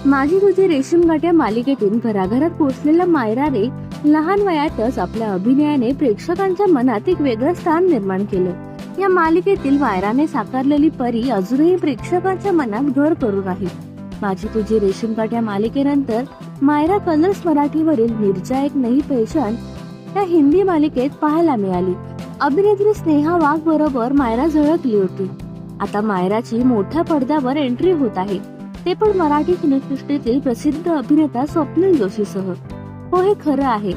माझी तुझी रेशीमगाठ या मालिकेतून घराघरात पोहोचलेल्या मायरा रे लहान वयातच आपल्या अभिनयाने प्रेक्षकांच्या मनात एक वेगळं स्थान निर्माण केलं. या मालिकेतील मायराने साकारलेली परी अजूनही प्रेक्षकांच्या मनात घर करून आहे. माझी तुझी रेशीमगाठ या मालिकेनंतर मायरा कलर्स मराठीवरील मिर्जा एक नई पहचान या हिंदी मालिकेत पाहायला मिळाली. अभिनेत्री स्नेहा वाघ बरोबर मायरा झळकली होती. आता मायराची मोठ्या पडद्यावर एंट्री होत आहे, ते पण मराठी सिनेसृष्टीतील प्रसिद्ध अभिनेता स्वप्नील जोशीसह. हो, हे खरं आहे.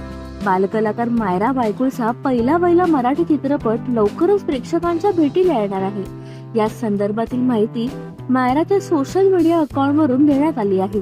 बालकलाकार मायरा बायकुळचा पहिला मराठी चित्रपट लवकरच प्रेक्षकांच्या भेटीला येणार आहे. या संदर्भातील माहिती मायराच्या सोशल मीडिया अकाउंटवरून देण्यात आली आहे.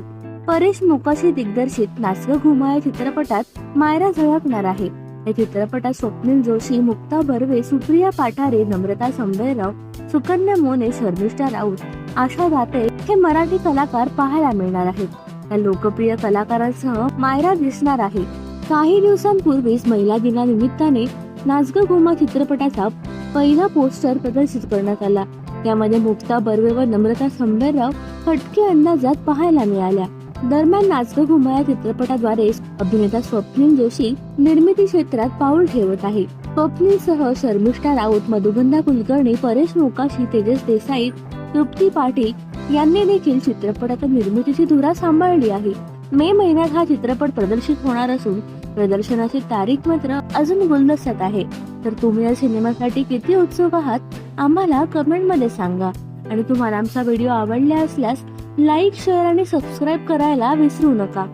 परेश मोकाशी दिग्दर्शित नाच गं घुमा या चित्रपटात मायरा झळकणार आहे. या चित्रपटात स्वप्नील जोशी, मुक्ता बर्वे, सुप्रिया पाठारे, नम्रता संबेराव, सुकन्या मोने, शर्मिष्ठा राऊत, आशा दाते हे मराठी कलाकार पाहायला मिळणार आहेत. या लोकप्रिय कलाकारांसह मायरा दिसणार आहे. काही दिवसांपूर्वीच महिला दिनानिमित्ताने नाच गं घुमा चित्रपटाचा पहिला पोस्टर प्रदर्शित करण्यात आला. यामध्ये मुक्ता बर्वे व नम्रता संबेराव फटके अंदाजात पाहायला मिळाल्या. दरम्यान नाच गं घुमा या चित्रपटाद्वारे अभिनेता स्वप्नील जोशी निर्मिती क्षेत्रात पाऊल ठेवत आहे. स्वप्नील सह शर्मिष्ठा राऊत, मधुगंधा कुलकर्णी, परेश मोकाशी, तेजस देसाई, तृप्ती पाटील यांनी देखील चित्रपटाच्या निर्मितीची धुरा सांभाळली आहे. मे महिन्यात हा चित्रपट प्रदर्शित होणार असून प्रदर्शनाची तारीख मात्र अजून गुलदस्त्यात आहे. तर तुम्ही या सिनेमासाठी किती उत्सुक आहात आम्हाला कमेंट मध्ये सांगा. आणि तुम्हाला आमचा व्हिडिओ आवडला असल्यास लाईक, शेअर आणि सबस्क्राईब करायला विसरू नका.